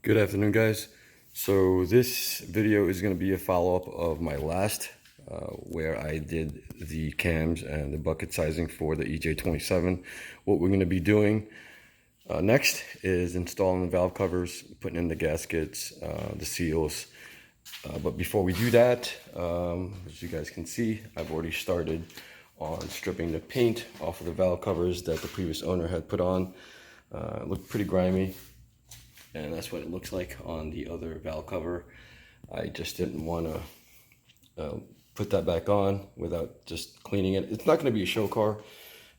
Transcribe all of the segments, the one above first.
Good afternoon, guys. So this video is going to be a follow-up of my last, where I did the cams and the bucket sizing for the EJ257. What we're going to be doing next is installing the valve covers, putting in the gaskets, the seals. But before we do that, as you guys can see, I've already started on stripping the paint off of the valve covers that the previous owner had put on. It looked pretty grimy, and that's what it looks like on the other valve cover. I just didn't want to put that back on without just cleaning it. It's not going to be a show car.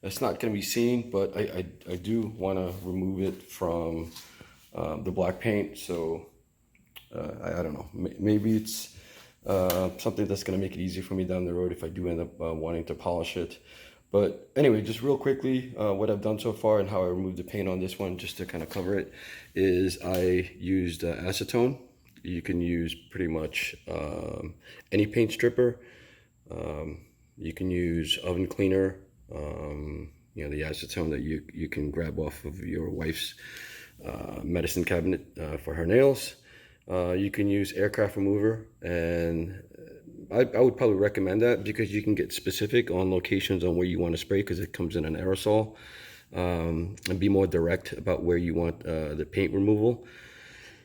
It's not going to be seen, but I do want to remove it from the black paint. So I don't know. Maybe it's something that's going to make it easier for me down the road if I do end up wanting to polish it. But anyway, just real quickly, what I've done so far and how I removed the paint on this one, just to kind of cover it, is I used acetone. You can use pretty much any paint stripper. You can use oven cleaner, you know, the acetone that you can grab off of your wife's medicine cabinet for her nails. You can use aircraft remover, and I would probably recommend that because you can get specific on locations on where you want to spray, because it comes in an aerosol, and be more direct about where you want the paint removal.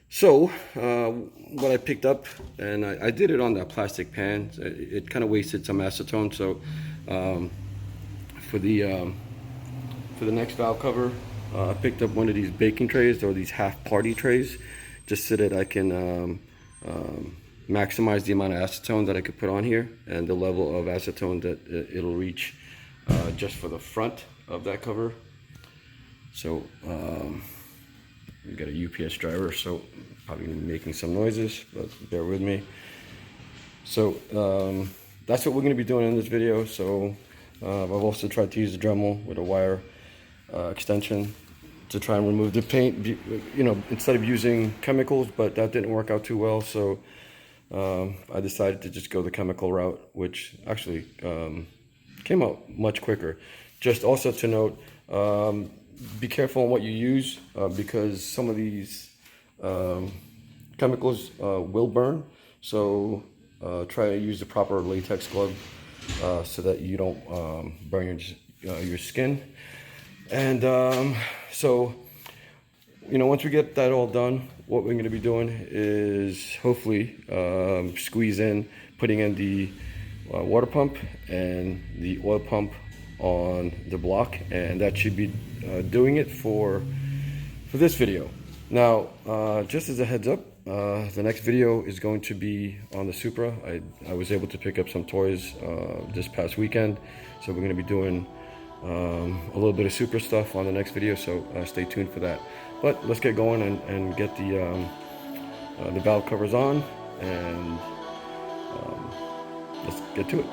So what I picked up, and I did it on that plastic pan. It kind of wasted some acetone. So for the next valve cover, I picked up one of these baking trays, or these half party trays, just so that I can maximize the amount of acetone that I could put on here and the level of acetone that it'll reach just for the front of that cover. So we got a UPS driver, so probably making some noises, but bear with me. So that's what we're going to be doing in this video. So I've also tried to use the Dremel with a wire extension to try and remove the paint, you know, instead of using chemicals, but that didn't work out too well. So I decided to just go the chemical route, which actually came out much quicker. Just also to note, be careful on what you use, because some of these chemicals will burn. So try to use the proper latex glove so that you don't burn your skin. And so, you know, once we get that all done, what we're going to be doing is hopefully squeeze in, putting in the water pump and the oil pump on the block, and that should be doing it for this video. Now, just as a heads up, the next video is going to be on the Supra. I was able to pick up some toys this past weekend, so we're going to be doing a little bit of Supra stuff on the next video, so stay tuned for that. But let's get going and get the valve covers on, and let's get to it.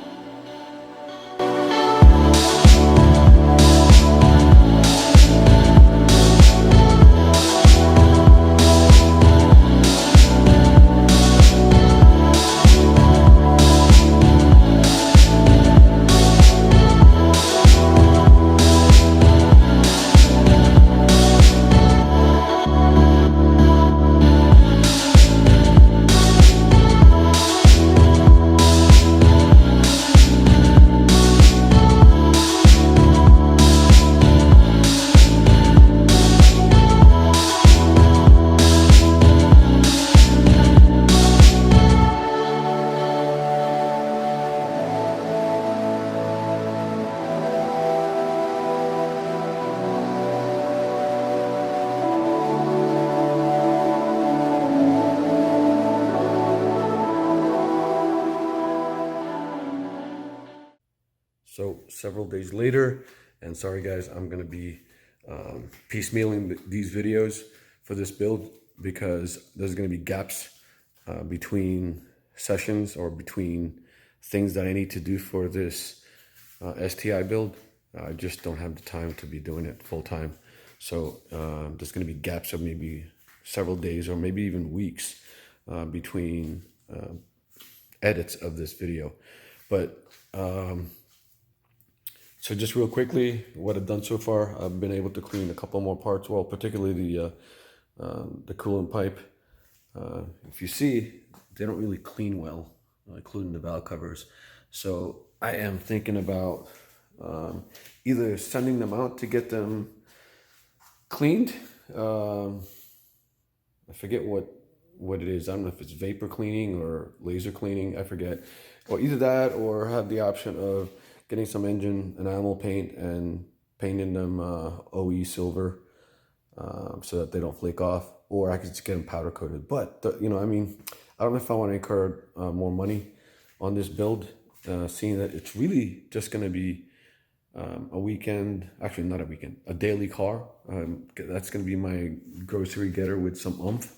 So several days later, and sorry guys, I'm going to be piecemealing these videos for this build because there's going to be gaps between sessions, or between things that I need to do for this STI build. I just don't have the time to be doing it full time. So there's going to be gaps of maybe several days or maybe even weeks between edits of this video. But so just real quickly, what I've done so far, I've been able to clean a couple more parts, well, particularly the coolant pipe. If you see, they don't really clean well, including the valve covers. So I am thinking about either sending them out to get them cleaned. I forget what it is. I don't know if it's vapor cleaning or laser cleaning. I forget. Or either that, or have the option of getting some engine enamel paint and painting them OE silver, so that they don't flake off. Or I could just get them powder coated. But I mean, I don't know if I want to incur more money on this build, seeing that it's really just going to be a weekend, actually not a weekend, a daily car. That's going to be my grocery getter with some oomph.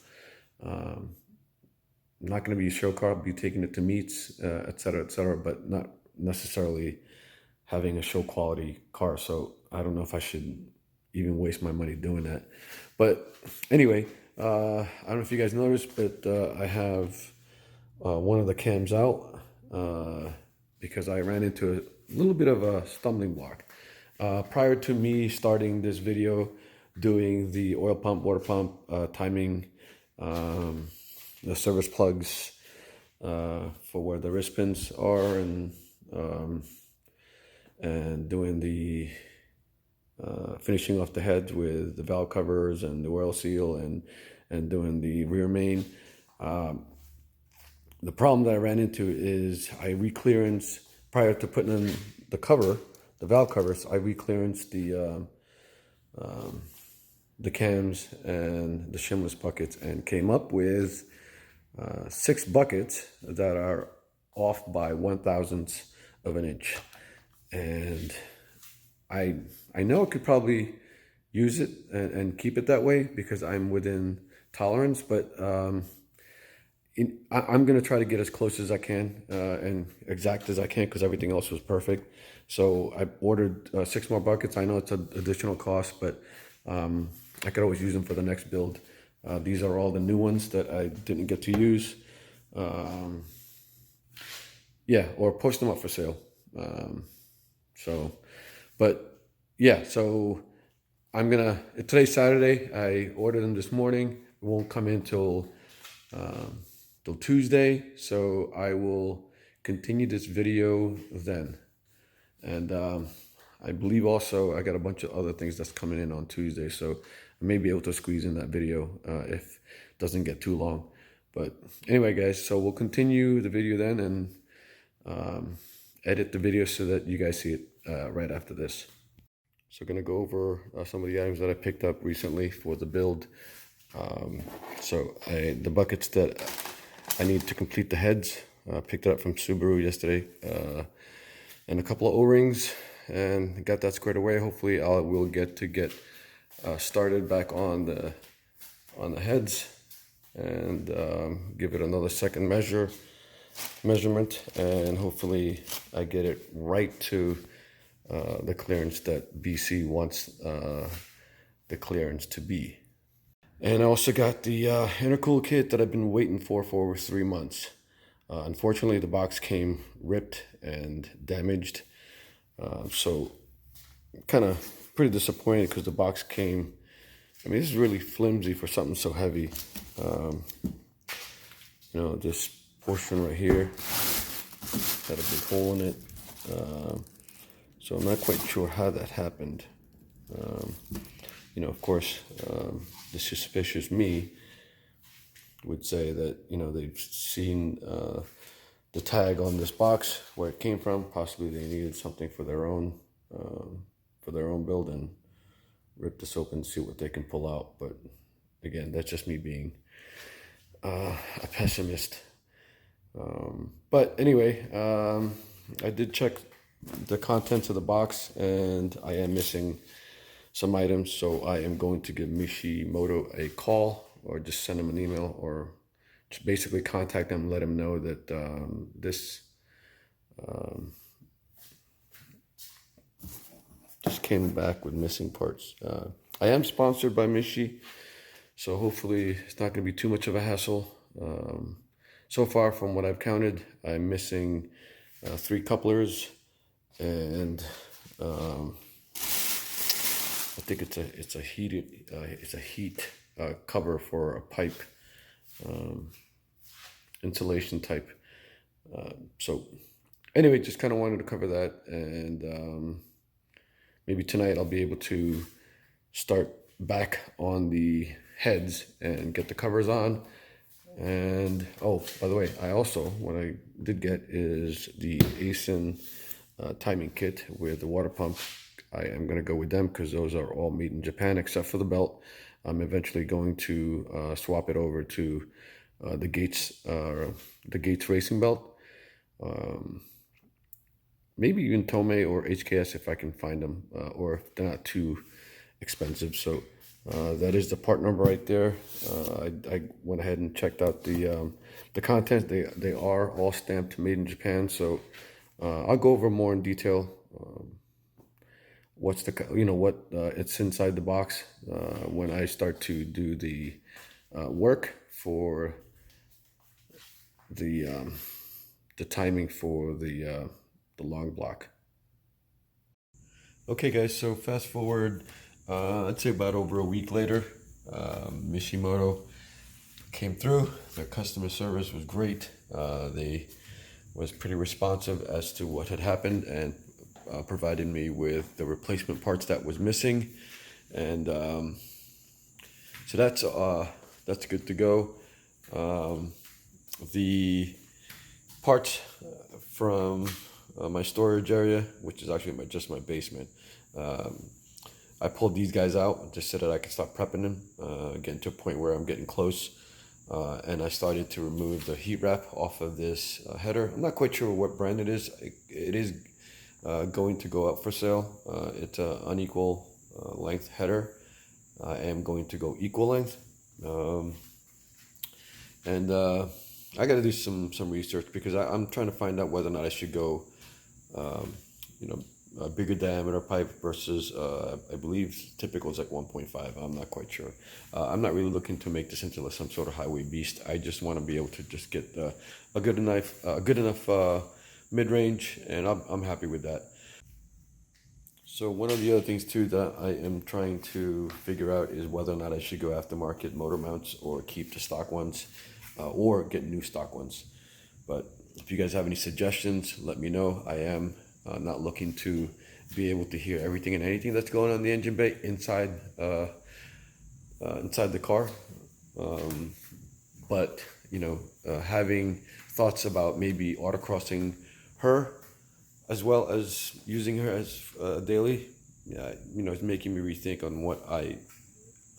Not going to be a show car. I'll be taking it to meets, et cetera, but not necessarily having a show quality car. So I don't know if I should even waste my money doing that. But anyway, I don't know if you guys noticed, but I have one of the cams out because I ran into a little bit of a stumbling block. Prior to me starting this video, doing the oil pump, water pump, timing, the service plugs for where the wrist pins are, and doing the finishing off the heads with the valve covers and the oil seal, and doing the rear main. The problem that I ran into is I re-clearance prior to putting in the cover, the valve covers. I re-clearanced the cams and the shimless buckets and came up with 6 buckets that are off by 1/1000th of an inch. And I know I could probably use it and keep it that way because I'm within tolerance, but I'm going to try to get as close as I can and exact as I can, because everything else was perfect. So I ordered 6 more buckets. I know it's an additional cost, but I could always use them for the next build. These are all the new ones that I didn't get to use. Yeah, or post them up for sale. But yeah, so today's Saturday. I ordered them this morning. It won't come in till Tuesday. So I will continue this video then. And I believe also I got a bunch of other things that's coming in on Tuesday. So I may be able to squeeze in that video if it doesn't get too long. But anyway, guys, so we'll continue the video then and edit the video so that you guys see it right after this. So going to go over some of the items that I picked up recently for the build. The buckets that I need to complete the heads, picked it up from Subaru yesterday, and a couple of O-rings, and got that squared away. Hopefully I will get started back on the heads and give it another second measurement, and hopefully I get it right to the clearance that BC wants the clearance to be. And I also got the intercool kit that I've been waiting for over 3 months. Unfortunately, the box came ripped and damaged, so kind of pretty disappointed because the box came, I mean, this is really flimsy for something so heavy. This portion right here had a big hole in it, so I'm not quite sure how that happened. Of course, the suspicious me would say that, they've seen the tag on this box, where it came from. Possibly they needed something for their own build, and rip this open, see what they can pull out. But again, that's just me being a pessimist. But anyway, I did check the contents of the box, and I am missing some items, so I am going to give Mishimoto a call, or just send him an email, or just basically contact them, let him know that this just came back with missing parts. I am sponsored by Mishi, so hopefully it's not going to be too much of a hassle. So far, from what I've counted, I'm missing 3 couplers, and I think it's a heat cover for a pipe, insulation type. So anyway, just kind of wanted to cover that, and maybe tonight I'll be able to start back on the heads and get the covers on. And oh, by the way, what I did get is the ASIN timing kit with the water pump. I am going to go with them because those are all made in Japan except for the belt. I'm eventually going to swap it over to the Gates racing belt. Maybe even Tomei or HKS if I can find them, or if they're not too expensive. So that is the part number right there. I went ahead and checked out the content. They are all stamped made in Japan. So I'll go over more in detail. What's what it's inside the box when I start to do the work for the timing for the long block. Okay guys, so fast forward, I'd say about over a week later, Mishimoto came through. Their customer service was great. They was pretty responsive as to what had happened and provided me with the replacement parts that was missing. And so that's good to go. The parts from my storage area, which is actually just my basement, I pulled these guys out just so that I could start prepping them, getting to a point where I'm getting close. And I started to remove the heat wrap off of this header. I'm not quite sure what brand it is. It is going to go out for sale. It's an unequal length header. I am going to go equal length. And I got to do some research because I'm trying to find out whether or not I should go, a bigger diameter pipe versus, I believe typical is like 1.5. I'm not quite sure. I'm not really looking to make this into some sort of highway beast. I just want to be able to just get a good enough mid-range, and I'm happy with that. So one of the other things too that I am trying to figure out is whether or not I should go aftermarket motor mounts or keep the stock ones, or get new stock ones. But if you guys have any suggestions, let me know. I am not looking to be able to hear everything and anything that's going on in the engine bay inside the car. But having thoughts about maybe autocrossing her as well as using her as daily, it's making me rethink on what I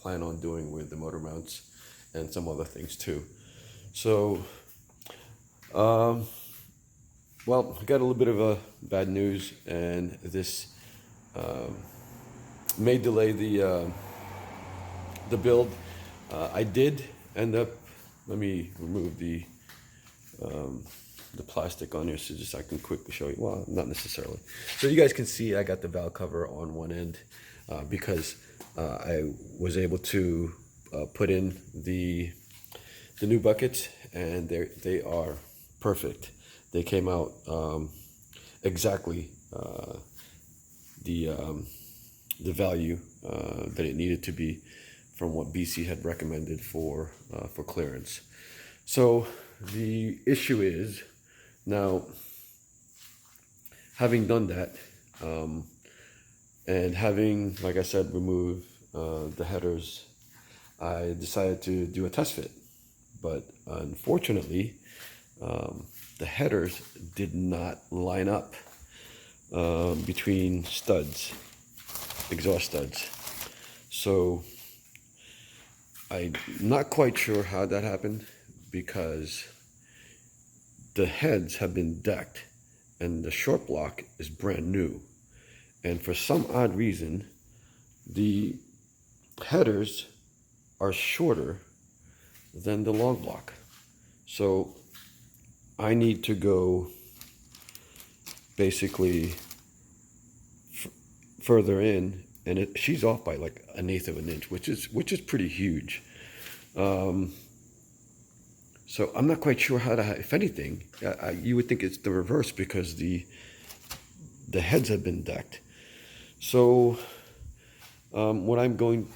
plan on doing with the motor mounts and some other things too. So, well, I got a little bit of a bad news, and this may delay the build. I did end up. Let me remove the plastic on here so just I can quickly show you. Well, not necessarily. So you guys can see I got the valve cover on one end because I was able to put in the new buckets, and they are perfect. They came out exactly the value that it needed to be from what BC had recommended for clearance. So the issue is now, having done that, and having, like I said, removed the headers, I decided to do a test fit. But unfortunately, the headers did not line up between studs, exhaust studs. So I'm not quite sure how that happened, because the heads have been decked and the short block is brand new. And for some odd reason, the headers are shorter than the long block. So I need to go basically further in, and she's off by like 1/8 of an inch, which is pretty huge. So I'm not quite sure how to, if anything, you would think it's the reverse because the heads have been decked. So what I'm going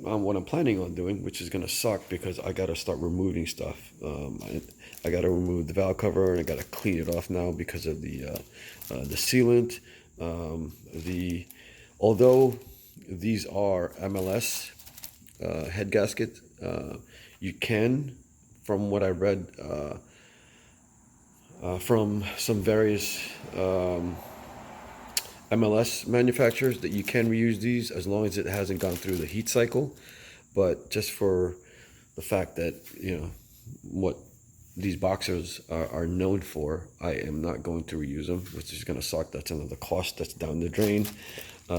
what I'm planning on doing, which is gonna suck because I gotta start removing stuff. I gotta remove the valve cover, and I gotta clean it off now because of the sealant. Although these are MLS head gasket, you can, from what I read from some various MLS manufacturers, that you can reuse these as long as it hasn't gone through the heat cycle. But just for the fact that, you know, what these boxers are known for, I am not going to reuse them, which is going to suck. That's another cost that's down the drain.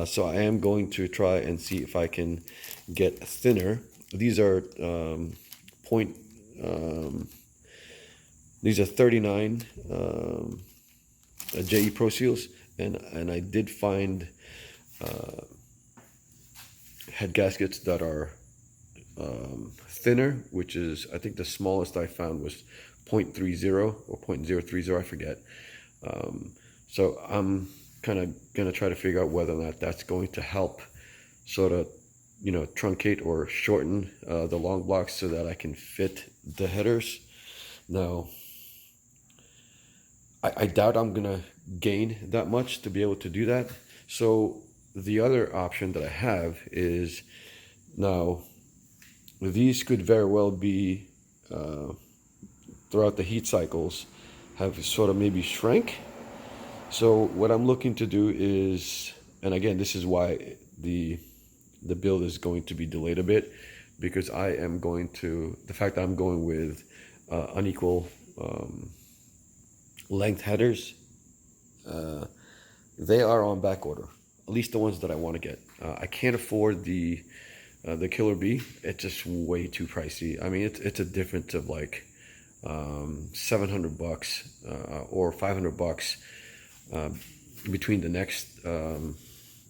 So I am going to try and see if I can get thinner. These are these are 39 JE Pro Seals, and I did find head gaskets that are thinner, which is, I think the smallest I found was 0.30 or 0.030, I forget. So I'm kind of going to try to figure out whether or not that's going to help sort of, you know, truncate or shorten the long blocks so that I can fit the headers. Now, I doubt I'm going to gain that much to be able to do that. So the other option that I have is, now these could very well be throughout the heat cycles have sort of maybe shrank. So what I'm looking to do is, and again, this is why the build is going to be delayed a bit, because I am going to, the fact that I'm going with unequal length headers, they are on back order, at least the ones that I want to get. I can't afford the Killer B. It's just way too pricey. I mean, it's a difference of like $700 or $500 between the next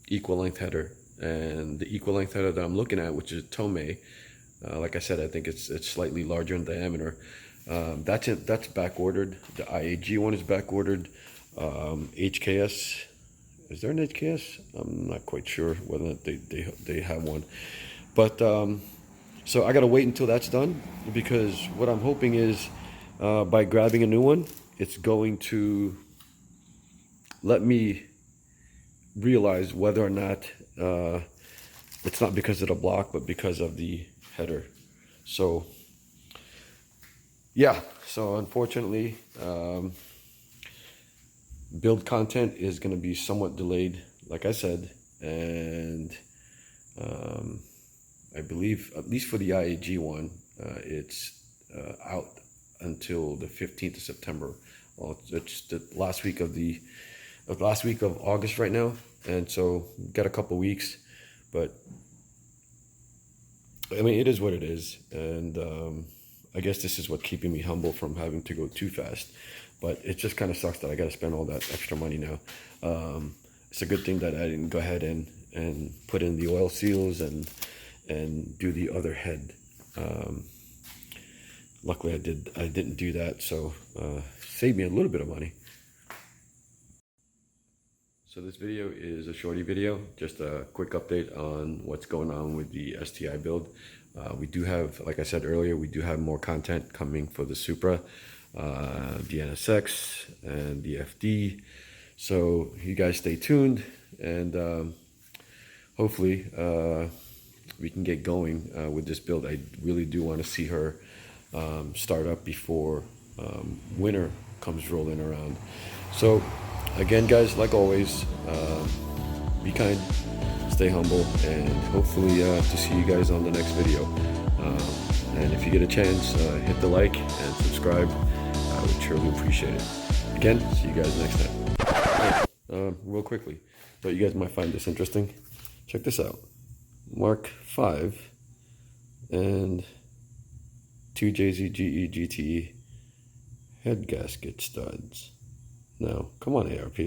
equal length header and the equal length header that I'm looking at, which is Tomei. Like I said, I think it's slightly larger in diameter. That's back ordered. The IAG one is back ordered. HKS, is there an HKS? I'm not quite sure whether or not they have one. But so I gotta wait until that's done, because what I'm hoping is by grabbing a new one, it's going to let me realize whether or not it's not because of the block, but because of the header. So yeah, so unfortunately, build content is going to be somewhat delayed, like I said, and I believe, at least for the IAG one, it's out until the 15th of September. Well, it's the last week of August right now, and so got a couple weeks, but I mean, it is what it is, and I guess this is what keeping me humble from having to go too fast. But it just kind of sucks that I got to spend all that extra money now. It's a good thing that I didn't go ahead and put in the oil seals and do the other head. Luckily, I didn't do that, so saved me a little bit of money. So this video is a shorty video, just a quick update on what's going on with the STI build. We do have, like I said earlier, we do have more content coming for the Supra, the NSX, and the FD. So you guys stay tuned, and hopefully we can get going with this build. I really do want to see her start up before winter comes rolling around. So again, guys, like always, be kind, stay humble, and hopefully to see you guys on the next video. And if you get a chance, hit the like and subscribe. I would surely appreciate it. Again, see you guys next time. Real quickly, thought you guys might find this interesting. Check this out. Mark 5 and 2 JZGE GTE head gasket studs. Now, come on, ARP.